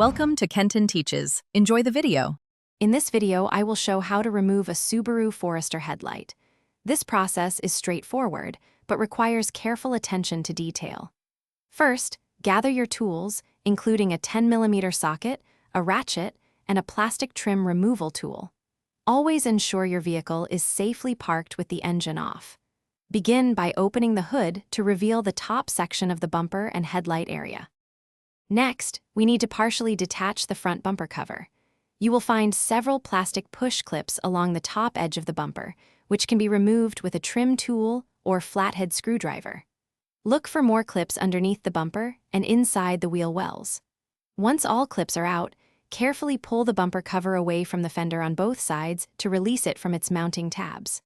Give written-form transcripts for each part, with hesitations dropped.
Welcome to Kenton Teaches. Enjoy the video. In this video, I will show how to remove a Subaru Forester headlight. This process is straightforward, but requires careful attention to detail. First, gather your tools, including a 10mm socket, a ratchet, and a plastic trim removal tool. Always ensure your vehicle is safely parked with the engine off. Begin by opening the hood to reveal the top section of the bumper and headlight area. Next, we need to partially detach the front bumper cover. You will find several plastic push clips along the top edge of the bumper, which can be removed with a trim tool or flathead screwdriver. Look for more clips underneath the bumper and inside the wheel wells. Once all clips are out, carefully pull the bumper cover away from the fender on both sides to release it from its mounting tabs.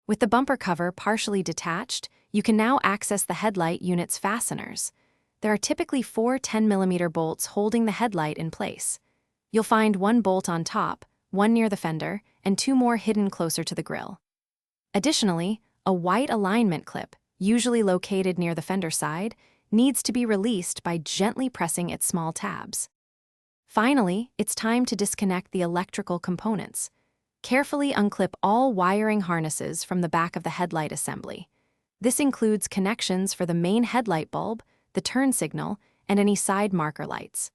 With the bumper cover partially detached, you can now access the headlight unit's fasteners. There are typically 4 10mm bolts holding the headlight in place. You'll find one bolt on top, one near the fender, and 2 more hidden closer to the grille. Additionally, a white alignment clip, usually located near the fender side, needs to be released by gently pressing its small tabs. Finally, it's time to disconnect the electrical components. Carefully unclip all wiring harnesses from the back of the headlight assembly. This includes connections for the main headlight bulb, the turn signal, and any side marker lights.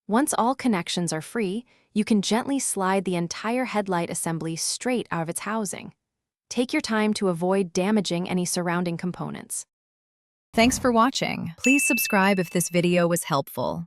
Once all connections are free, you can gently slide the entire headlight assembly straight out of its housing. Take your time to avoid damaging any surrounding components. Thanks for watching. Please subscribe if this video was helpful.